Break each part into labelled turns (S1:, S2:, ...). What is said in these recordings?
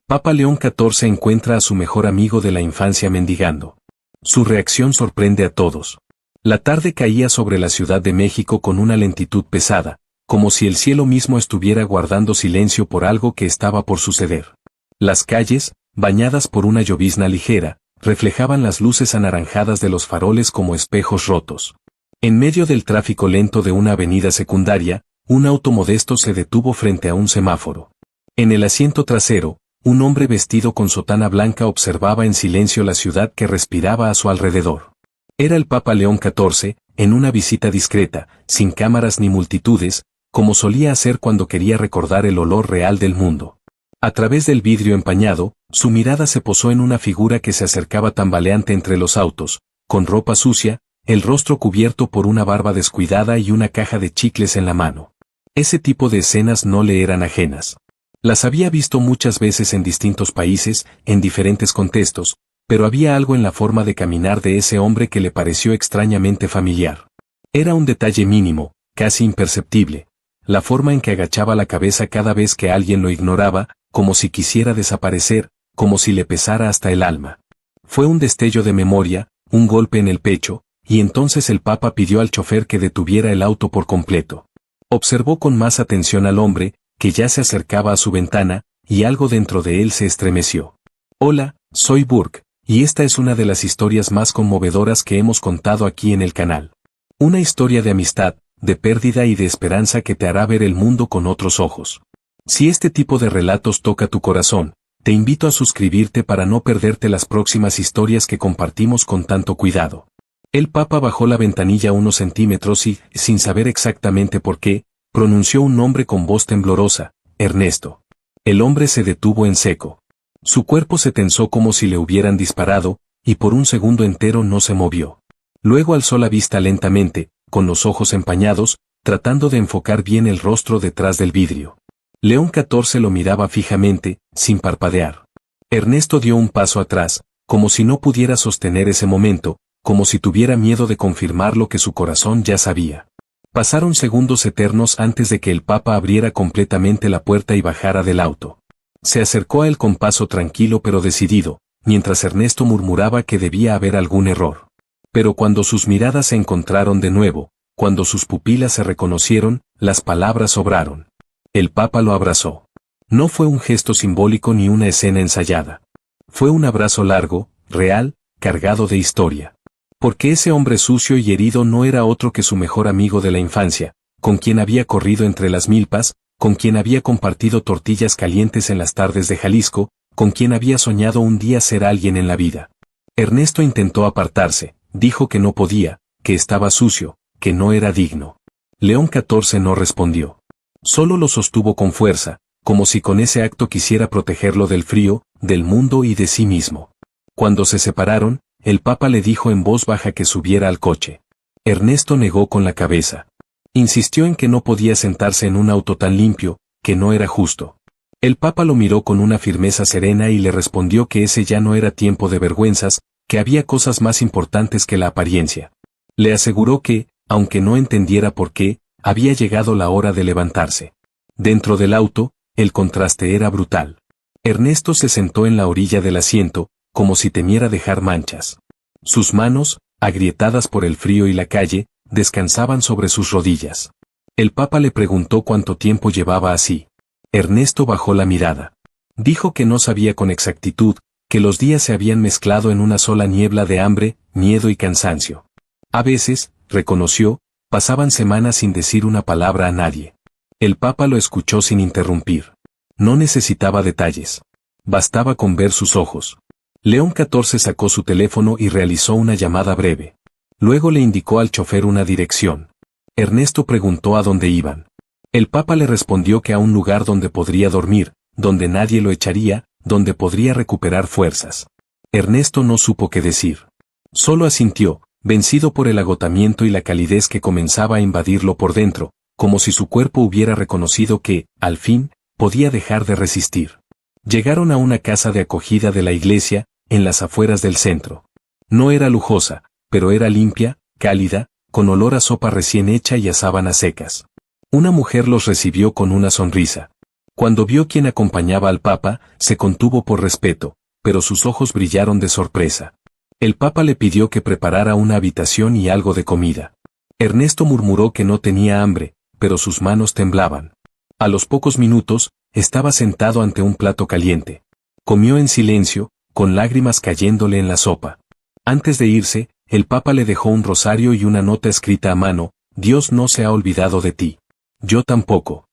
S1: Papa León XIV encuentra a su mejor amigo de la infancia mendigando. Su reacción sorprende a todos. La tarde caía sobre la Ciudad de México con una lentitud pesada, como si el cielo mismo estuviera guardando silencio por algo que estaba por suceder. Las calles, bañadas por una llovizna ligera, reflejaban las luces anaranjadas de los faroles como espejos rotos. En medio del tráfico lento de una avenida secundaria, un auto modesto se detuvo frente a un semáforo. En el asiento trasero, un hombre vestido con sotana blanca observaba en silencio la ciudad que respiraba a su alrededor. Era el Papa León XIV, en una visita discreta, sin cámaras ni multitudes, como solía hacer cuando quería recordar el olor real del mundo. A través del vidrio empañado, su mirada se posó en una figura que se acercaba tambaleante entre los autos, con ropa sucia, el rostro cubierto por una barba descuidada y una caja de chicles en la mano. Ese tipo de escenas no le eran ajenas. Las había visto muchas veces en distintos países, en diferentes contextos, pero había algo en la forma de caminar de ese hombre que le pareció extrañamente familiar. Era un detalle mínimo, casi imperceptible, la forma en que agachaba la cabeza cada vez que alguien lo ignoraba, como si quisiera desaparecer, como si le pesara hasta el alma. Fue un destello de memoria, un golpe en el pecho, y entonces el Papa pidió al chofer que detuviera el auto por completo. Observó con más atención al hombre, que ya se acercaba a su ventana, y algo dentro de él se estremeció. Hola, soy Burke, y esta es una de las historias más conmovedoras que hemos contado aquí en el canal. Una historia de amistad, de pérdida y de esperanza que te hará ver el mundo con otros ojos. Si este tipo de relatos toca tu corazón, te invito a suscribirte para no perderte las próximas historias que compartimos con tanto cuidado. El Papa bajó la ventanilla unos centímetros y, sin saber exactamente por qué, pronunció un nombre con voz temblorosa: Ernesto. El hombre se detuvo en seco. Su cuerpo se tensó como si le hubieran disparado, y por un segundo entero no se movió. Luego alzó la vista lentamente, con los ojos empañados, tratando de enfocar bien el rostro detrás del vidrio. León XIV lo miraba fijamente, sin parpadear. Ernesto dio un paso atrás, como si no pudiera sostener ese momento, como si tuviera miedo de confirmar lo que su corazón ya sabía. Pasaron segundos eternos antes de que el Papa abriera completamente la puerta y bajara del auto. Se acercó a él con paso tranquilo pero decidido, mientras Ernesto murmuraba que debía haber algún error. Pero cuando sus miradas se encontraron de nuevo, cuando sus pupilas se reconocieron, las palabras sobraron. El Papa lo abrazó. No fue un gesto simbólico ni una escena ensayada. Fue un abrazo largo, real, cargado de historia. Porque ese hombre sucio y herido no era otro que su mejor amigo de la infancia, con quien había corrido entre las milpas, con quien había compartido tortillas calientes en las tardes de Jalisco, con quien había soñado un día ser alguien en la vida. Ernesto intentó apartarse, dijo que no podía, que estaba sucio, que no era digno. León XIV no respondió. Solo lo sostuvo con fuerza, como si con ese acto quisiera protegerlo del frío, del mundo y de sí mismo. Cuando se separaron, el Papa le dijo en voz baja que subiera al coche. Ernesto negó con la cabeza. Insistió en que no podía sentarse en un auto tan limpio, que no era justo. El Papa lo miró con una firmeza serena y le respondió que ese ya no era tiempo de vergüenzas, que había cosas más importantes que la apariencia. Le aseguró que, aunque no entendiera por qué, había llegado la hora de levantarse. Dentro del auto, el contraste era brutal. Ernesto se sentó en la orilla del asiento, como si temiera dejar manchas. Sus manos, agrietadas por el frío y la calle, descansaban sobre sus rodillas. El Papa le preguntó cuánto tiempo llevaba así. Ernesto bajó la mirada. Dijo que no sabía con exactitud, que los días se habían mezclado en una sola niebla de hambre, miedo y cansancio. A veces, reconoció, pasaban semanas sin decir una palabra a nadie. El Papa lo escuchó sin interrumpir. No necesitaba detalles. Bastaba con ver sus ojos. León XIV sacó su teléfono y realizó una llamada breve. Luego le indicó al chofer una dirección. Ernesto preguntó a dónde iban. El Papa le respondió que a un lugar donde podría dormir, donde nadie lo echaría, donde podría recuperar fuerzas. Ernesto no supo qué decir. Solo asintió, vencido por el agotamiento y la calidez que comenzaba a invadirlo por dentro, como si su cuerpo hubiera reconocido que, al fin, podía dejar de resistir. Llegaron a una casa de acogida de la iglesia, en las afueras del centro. No era lujosa, pero era limpia, cálida, con olor a sopa recién hecha y a sábanas secas. Una mujer los recibió con una sonrisa. Cuando vio quién acompañaba al Papa, se contuvo por respeto, pero sus ojos brillaron de sorpresa. El Papa le pidió que preparara una habitación y algo de comida. Ernesto murmuró que no tenía hambre, pero sus manos temblaban. A los pocos minutos, estaba sentado ante un plato caliente. Comió en silencio, con lágrimas cayéndole en la sopa. Antes de irse, el Papa le dejó un rosario y una nota escrita a mano: Dios no se ha olvidado de ti. Yo tampoco.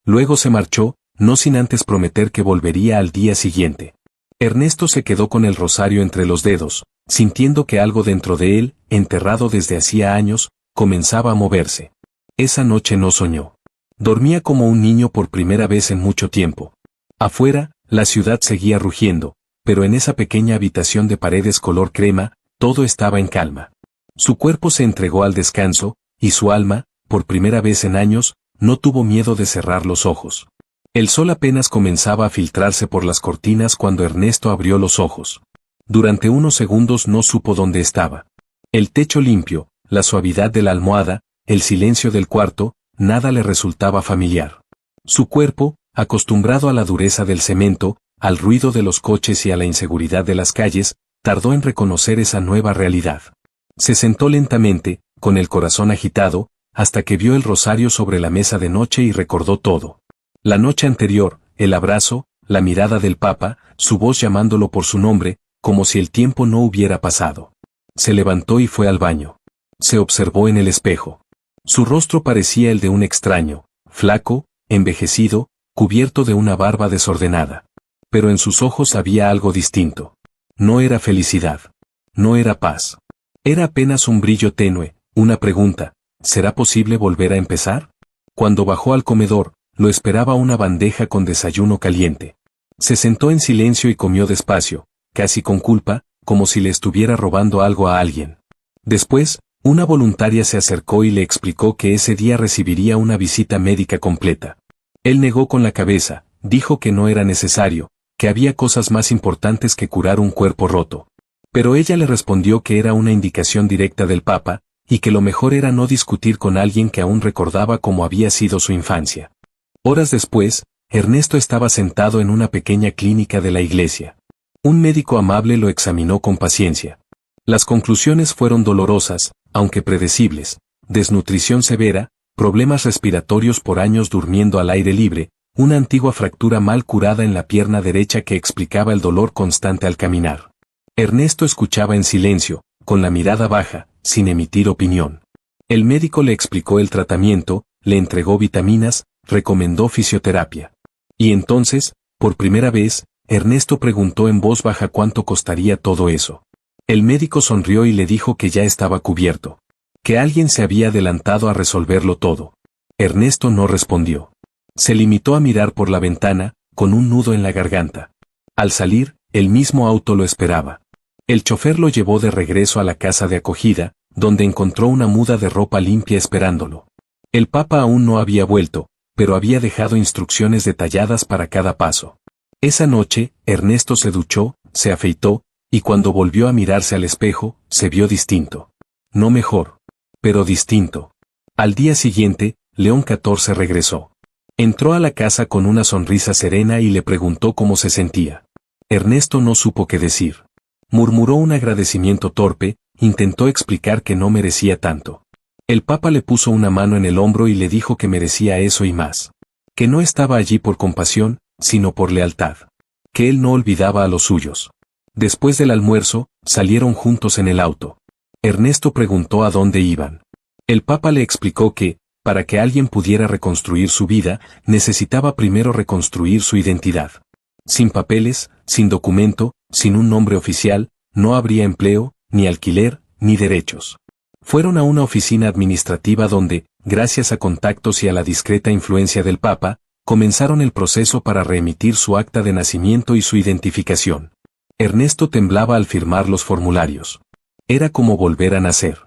S1: Luego se marchó, no sin antes prometer que volvería al día siguiente. Ernesto se quedó con el rosario entre los dedos, sintiendo que algo dentro de él, enterrado desde hacía años, comenzaba a moverse. Esa noche no soñó. Dormía como un niño por primera vez en mucho tiempo. Afuera, la ciudad seguía rugiendo, pero en esa pequeña habitación de paredes color crema, todo estaba en calma. Su cuerpo se entregó al descanso, y su alma, por primera vez en años, no tuvo miedo de cerrar los ojos. El sol apenas comenzaba a filtrarse por las cortinas cuando Ernesto abrió los ojos. Durante unos segundos no supo dónde estaba. El techo limpio, la suavidad de la almohada, el silencio del cuarto, nada le resultaba familiar. Su cuerpo, acostumbrado a la dureza del cemento, al ruido de los coches y a la inseguridad de las calles, tardó en reconocer esa nueva realidad. Se sentó lentamente, con el corazón agitado, hasta que vio el rosario sobre la mesa de noche y recordó todo. La noche anterior, el abrazo, la mirada del Papa, su voz llamándolo por su nombre, como si el tiempo no hubiera pasado. Se levantó y fue al baño. Se observó en el espejo. Su rostro parecía el de un extraño, flaco, envejecido, cubierto de una barba desordenada. Pero en sus ojos había algo distinto. No era felicidad. No era paz. Era apenas un brillo tenue, una pregunta: ¿será posible volver a empezar? Cuando bajó al comedor, lo esperaba una bandeja con desayuno caliente. Se sentó en silencio y comió despacio, casi con culpa, como si le estuviera robando algo a alguien. Después, una voluntaria se acercó y le explicó que ese día recibiría una visita médica completa. Él negó con la cabeza, dijo que no era necesario, que había cosas más importantes que curar un cuerpo roto. Pero ella le respondió que era una indicación directa del Papa, y que lo mejor era no discutir con alguien que aún recordaba cómo había sido su infancia. Horas después, Ernesto estaba sentado en una pequeña clínica de la iglesia. Un médico amable lo examinó con paciencia. Las conclusiones fueron dolorosas, aunque predecibles: desnutrición severa, problemas respiratorios por años durmiendo al aire libre, una antigua fractura mal curada en la pierna derecha que explicaba el dolor constante al caminar. Ernesto escuchaba en silencio, con la mirada baja, sin emitir opinión. El médico le explicó el tratamiento, le entregó vitaminas, recomendó fisioterapia. Y entonces, por primera vez, Ernesto preguntó en voz baja cuánto costaría todo eso. El médico sonrió y le dijo que ya estaba cubierto. Que alguien se había adelantado a resolverlo todo. Ernesto no respondió. Se limitó a mirar por la ventana, con un nudo en la garganta. Al salir, el mismo auto lo esperaba. El chofer lo llevó de regreso a la casa de acogida, donde encontró una muda de ropa limpia esperándolo. El Papa aún no había vuelto, pero había dejado instrucciones detalladas para cada paso. Esa noche, Ernesto se duchó, se afeitó, y cuando volvió a mirarse al espejo, se vio distinto. No mejor, pero distinto. Al día siguiente, León XIV regresó. Entró a la casa con una sonrisa serena y le preguntó cómo se sentía. Ernesto no supo qué decir. Murmuró un agradecimiento torpe, intentó explicar que no merecía tanto. El Papa le puso una mano en el hombro y le dijo que merecía eso y más. Que no estaba allí por compasión, sino por lealtad. Que él no olvidaba a los suyos. Después del almuerzo, salieron juntos en el auto. Ernesto preguntó a dónde iban. El Papa le explicó que, para que alguien pudiera reconstruir su vida, necesitaba primero reconstruir su identidad. Sin papeles, sin documento, sin un nombre oficial, no habría empleo, ni alquiler, ni derechos. Fueron a una oficina administrativa donde, gracias a contactos y a la discreta influencia del Papa, comenzaron el proceso para reemitir su acta de nacimiento y su identificación. Ernesto temblaba al firmar los formularios. Era como volver a nacer.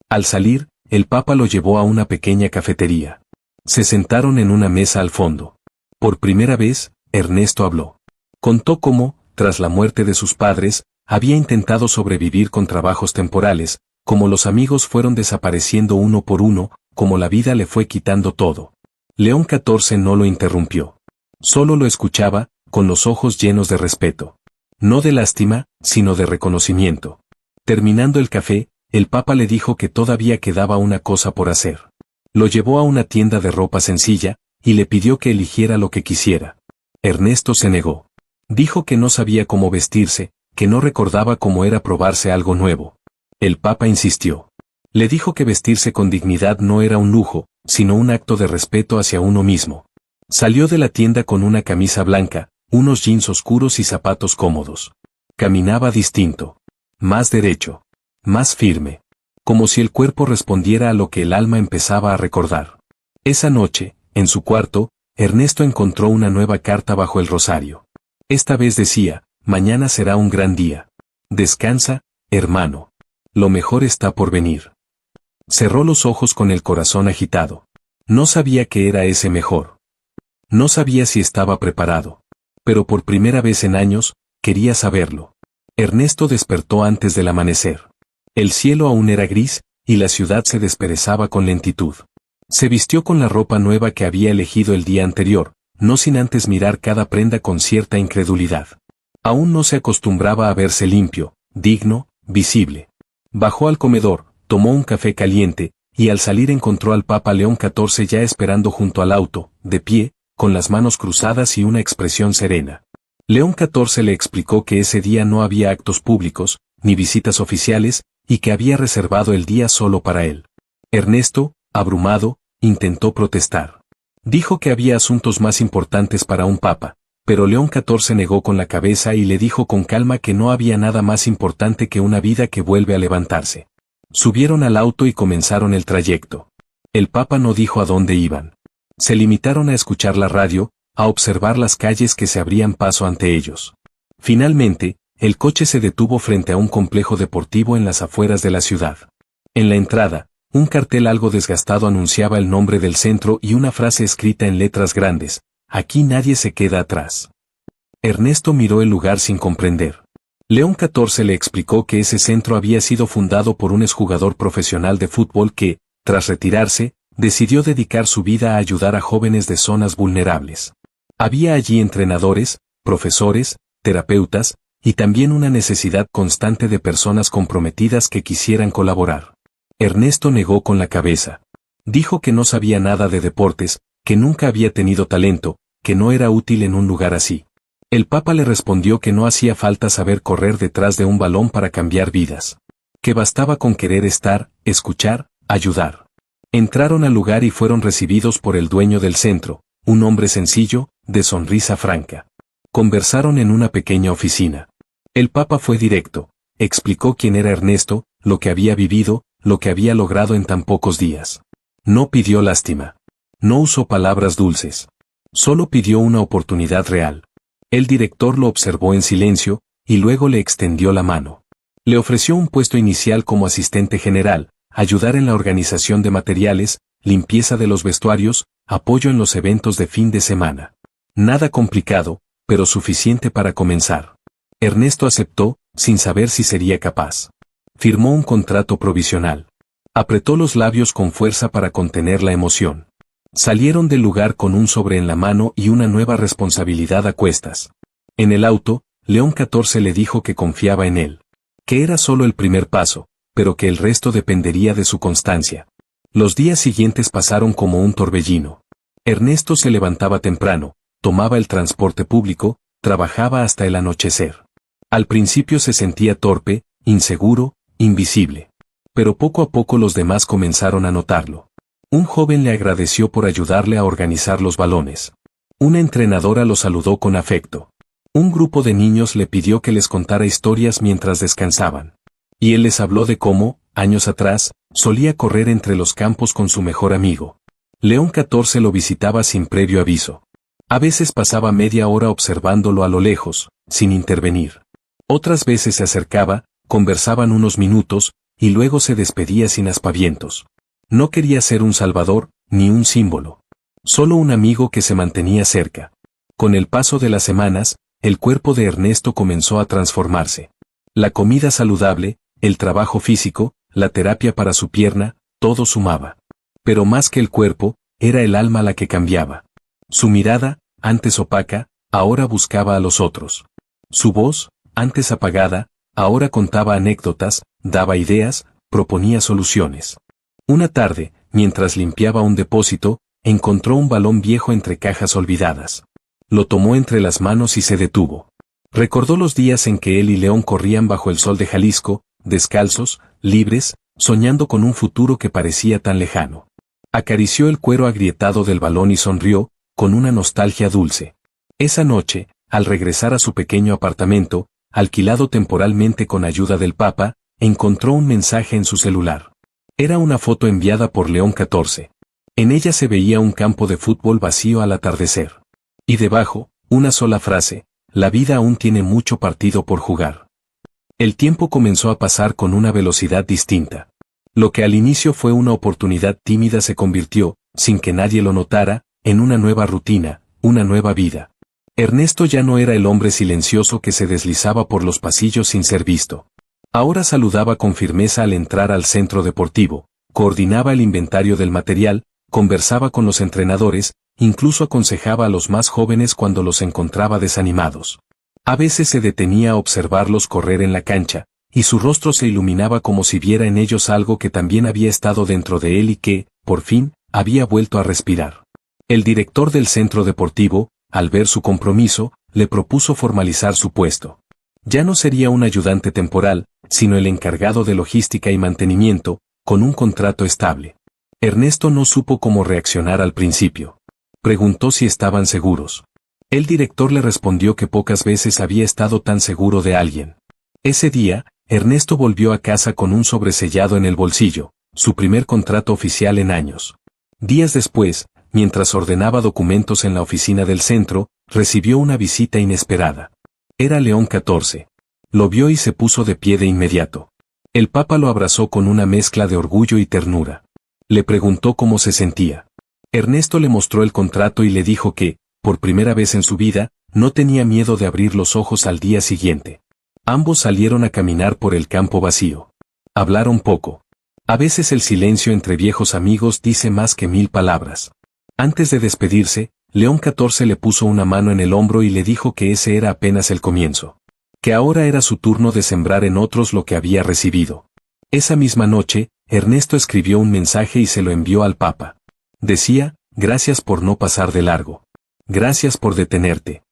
S1: Al salir, el Papa lo llevó a una pequeña cafetería. Se sentaron en una mesa al fondo. Por primera vez, Ernesto habló. Contó cómo, tras la muerte de sus padres, había intentado sobrevivir con trabajos temporales, cómo los amigos fueron desapareciendo uno por uno, cómo la vida le fue quitando todo. León XIV no lo interrumpió. Solo lo escuchaba, con los ojos llenos de respeto. No de lástima, sino de reconocimiento. Terminando el café, el Papa le dijo que todavía quedaba una cosa por hacer. Lo llevó a una tienda de ropa sencilla, y le pidió que eligiera lo que quisiera. Ernesto se negó. Dijo que no sabía cómo vestirse, que no recordaba cómo era probarse algo nuevo. El Papa insistió. Le dijo que vestirse con dignidad no era un lujo, sino un acto de respeto hacia uno mismo. Salió de la tienda con una camisa blanca, unos jeans oscuros y zapatos cómodos. Caminaba distinto. Más derecho. Más firme. Como si el cuerpo respondiera a lo que el alma empezaba a recordar. Esa noche, en su cuarto, Ernesto encontró una nueva carta bajo el rosario. Esta vez decía: mañana será un gran día. Descansa, hermano. Lo mejor está por venir. Cerró los ojos con el corazón agitado. No sabía qué era ese mejor. No sabía si estaba preparado. Pero por primera vez en años, quería saberlo. Ernesto despertó antes del amanecer. El cielo aún era gris, y la ciudad se desperezaba con lentitud. Se vistió con la ropa nueva que había elegido el día anterior, no sin antes mirar cada prenda con cierta incredulidad. Aún no se acostumbraba a verse limpio, digno, visible. Bajó al comedor, tomó un café caliente, y al salir encontró al Papa León XIV ya esperando junto al auto, de pie, con las manos cruzadas y una expresión serena. León XIV le explicó que ese día no había actos públicos, ni visitas oficiales, y que había reservado el día solo para él. Ernesto, abrumado, intentó protestar. Dijo que había asuntos más importantes para un papa, pero León XIV negó con la cabeza y le dijo con calma que no había nada más importante que una vida que vuelve a levantarse. Subieron al auto y comenzaron el trayecto. El Papa no dijo a dónde iban. Se limitaron a escuchar la radio, a observar las calles que se abrían paso ante ellos. Finalmente, el coche se detuvo frente a un complejo deportivo en las afueras de la ciudad. En la entrada, un cartel algo desgastado anunciaba el nombre del centro y una frase escrita en letras grandes: aquí nadie se queda atrás. Ernesto miró el lugar sin comprender. León XIV le explicó que ese centro había sido fundado por un exjugador profesional de fútbol que, tras retirarse, decidió dedicar su vida a ayudar a jóvenes de zonas vulnerables. Había allí entrenadores, profesores, terapeutas, y también una necesidad constante de personas comprometidas que quisieran colaborar. Ernesto negó con la cabeza. Dijo que no sabía nada de deportes, que nunca había tenido talento, que no era útil en un lugar así. El Papa le respondió que no hacía falta saber correr detrás de un balón para cambiar vidas. Que bastaba con querer estar, escuchar, ayudar. Entraron al lugar y fueron recibidos por el dueño del centro, un hombre sencillo, de sonrisa franca. Conversaron en una pequeña oficina. El Papa fue directo, explicó quién era Ernesto, lo que había vivido, lo que había logrado en tan pocos días. No pidió lástima. No usó palabras dulces. Solo pidió una oportunidad real. El director lo observó en silencio, y luego le extendió la mano. Le ofreció un puesto inicial como asistente general, ayudar en la organización de materiales, limpieza de los vestuarios, apoyo en los eventos de fin de semana. Nada complicado, pero suficiente para comenzar. Ernesto aceptó, sin saber si sería capaz. Firmó un contrato provisional. Apretó los labios con fuerza para contener la emoción. Salieron del lugar con un sobre en la mano y una nueva responsabilidad a cuestas. En el auto, León XIV le dijo que confiaba en él. Que era solo el primer paso, pero que el resto dependería de su constancia. Los días siguientes pasaron como un torbellino. Ernesto se levantaba temprano, tomaba el transporte público, trabajaba hasta el anochecer. Al principio se sentía torpe, inseguro, invisible. Pero poco a poco los demás comenzaron a notarlo. Un joven le agradeció por ayudarle a organizar los balones. Una entrenadora lo saludó con afecto. Un grupo de niños le pidió que les contara historias mientras descansaban. Y él les habló de cómo, años atrás, solía correr entre los campos con su mejor amigo. León XIV lo visitaba sin previo aviso. A veces pasaba media hora observándolo a lo lejos, sin intervenir. Otras veces se acercaba, conversaban unos minutos, y luego se despedía sin aspavientos. No quería ser un salvador, ni un símbolo. Solo un amigo que se mantenía cerca. Con el paso de las semanas, el cuerpo de Ernesto comenzó a transformarse. La comida saludable, el trabajo físico, la terapia para su pierna, todo sumaba. Pero más que el cuerpo, era el alma la que cambiaba. Su mirada, antes opaca, ahora buscaba a los otros. Su voz, antes apagada, ahora contaba anécdotas, daba ideas, proponía soluciones. Una tarde, mientras limpiaba un depósito, encontró un balón viejo entre cajas olvidadas. Lo tomó entre las manos y se detuvo. Recordó los días en que él y León corrían bajo el sol de Jalisco, descalzos, libres, soñando con un futuro que parecía tan lejano. Acarició el cuero agrietado del balón y sonrió, con una nostalgia dulce. Esa noche, al regresar a su pequeño apartamento, alquilado temporalmente con ayuda del Papa, encontró un mensaje en su celular. Era una foto enviada por León XIV. En ella se veía un campo de fútbol vacío al atardecer. Y debajo, una sola frase: la vida aún tiene mucho partido por jugar. El tiempo comenzó a pasar con una velocidad distinta. Lo que al inicio fue una oportunidad tímida se convirtió, sin que nadie lo notara, en una nueva rutina, una nueva vida. Ernesto ya no era el hombre silencioso que se deslizaba por los pasillos sin ser visto. Ahora saludaba con firmeza al entrar al centro deportivo, coordinaba el inventario del material, conversaba con los entrenadores, incluso aconsejaba a los más jóvenes cuando los encontraba desanimados. A veces se detenía a observarlos correr en la cancha, y su rostro se iluminaba como si viera en ellos algo que también había estado dentro de él y que, por fin, había vuelto a respirar. El director del centro deportivo, al ver su compromiso, le propuso formalizar su puesto. Ya no sería un ayudante temporal, sino el encargado de logística y mantenimiento, con un contrato estable. Ernesto no supo cómo reaccionar al principio. Preguntó si estaban seguros. El director le respondió que pocas veces había estado tan seguro de alguien. Ese día, Ernesto volvió a casa con un sobresellado en el bolsillo, su primer contrato oficial en años. Días después, mientras ordenaba documentos en la oficina del centro, recibió una visita inesperada. Era León XIV. Lo vio y se puso de pie de inmediato. El Papa lo abrazó con una mezcla de orgullo y ternura. Le preguntó cómo se sentía. Ernesto le mostró el contrato y le dijo que, por primera vez en su vida, no tenía miedo de abrir los ojos al día siguiente. Ambos salieron a caminar por el campo vacío. Hablaron poco. A veces el silencio entre viejos amigos dice más que 1000 palabras. Antes de despedirse, León XIV le puso una mano en el hombro y le dijo que ese era apenas el comienzo. Que ahora era su turno de sembrar en otros lo que había recibido. Esa misma noche, Ernesto escribió un mensaje y se lo envió al Papa. Decía: gracias por no pasar de largo. Gracias por detenerte.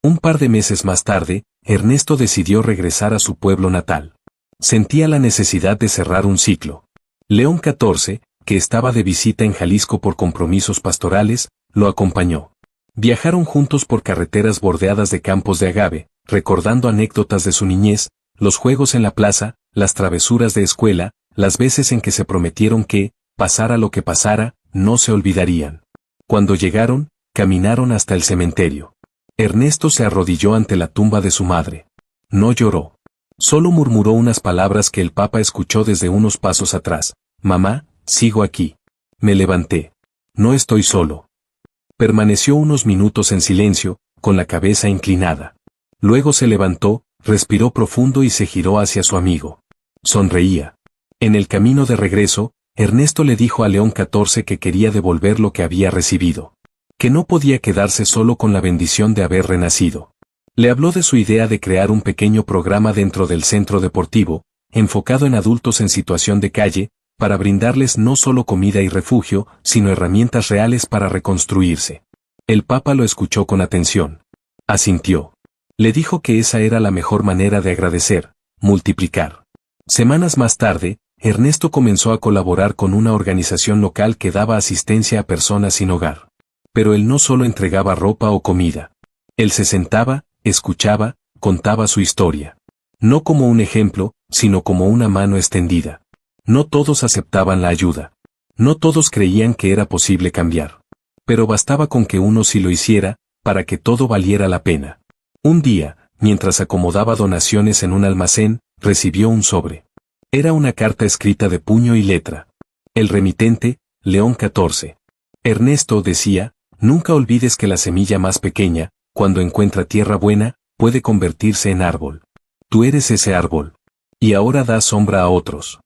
S1: Un par de meses más tarde, Ernesto decidió regresar a su pueblo natal. Sentía la necesidad de cerrar un ciclo. León XIV, que estaba de visita en Jalisco por compromisos pastorales, lo acompañó. Viajaron juntos por carreteras bordeadas de campos de agave, recordando anécdotas de su niñez, los juegos en la plaza, las travesuras de escuela, las veces en que se prometieron que, pasara lo que pasara, no se olvidarían. Cuando llegaron, caminaron hasta el cementerio. Ernesto se arrodilló ante la tumba de su madre. No lloró. Solo murmuró unas palabras que el Papa escuchó desde unos pasos atrás. Mamá, sigo aquí. Me levanté. No estoy solo. Permaneció unos minutos en silencio, con la cabeza inclinada. Luego se levantó, respiró profundo y se giró hacia su amigo. Sonreía. En el camino de regreso, Ernesto le dijo a León XIV que quería devolver lo que había recibido. Que no podía quedarse solo con la bendición de haber renacido. Le habló de su idea de crear un pequeño programa dentro del centro deportivo, enfocado en adultos en situación de calle, para brindarles no solo comida y refugio, sino herramientas reales para reconstruirse. El Papa lo escuchó con atención. Asintió. Le dijo que esa era la mejor manera de agradecer, multiplicar. Semanas más tarde, Ernesto comenzó a colaborar con una organización local que daba asistencia a personas sin hogar. Pero él no solo entregaba ropa o comida. Él se sentaba, escuchaba, contaba su historia. No como un ejemplo, sino como una mano extendida. No todos aceptaban la ayuda. No todos creían que era posible cambiar. Pero bastaba con que uno sí lo hiciera, para que todo valiera la pena. Un día, mientras acomodaba donaciones en un almacén, recibió un sobre. Era una carta escrita de puño y letra. El remitente, León XIV. Ernesto decía: nunca olvides que la semilla más pequeña, cuando encuentra tierra buena, puede convertirse en árbol. Tú eres ese árbol. Y ahora da sombra a otros.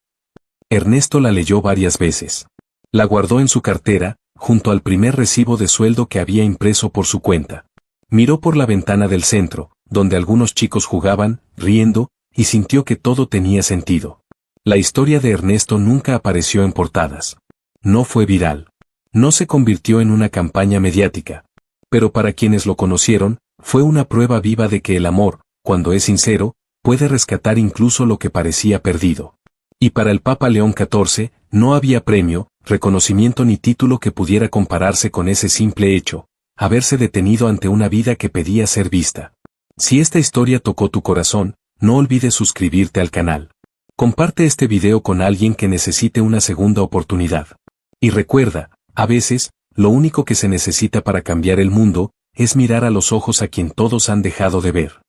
S1: Ernesto la leyó varias veces. La guardó en su cartera, junto al primer recibo de sueldo que había impreso por su cuenta. Miró por la ventana del centro, donde algunos chicos jugaban, riendo, y sintió que todo tenía sentido. La historia de Ernesto nunca apareció en portadas. No fue viral. No se convirtió en una campaña mediática. Pero para quienes lo conocieron, fue una prueba viva de que el amor, cuando es sincero, puede rescatar incluso lo que parecía perdido. Y para el Papa León XIV, no había premio, reconocimiento ni título que pudiera compararse con ese simple hecho, haberse detenido ante una vida que pedía ser vista. Si esta historia tocó tu corazón, no olvides suscribirte al canal. Comparte este video con alguien que necesite una segunda oportunidad. Y recuerda, a veces, lo único que se necesita para cambiar el mundo, es mirar a los ojos a quien todos han dejado de ver.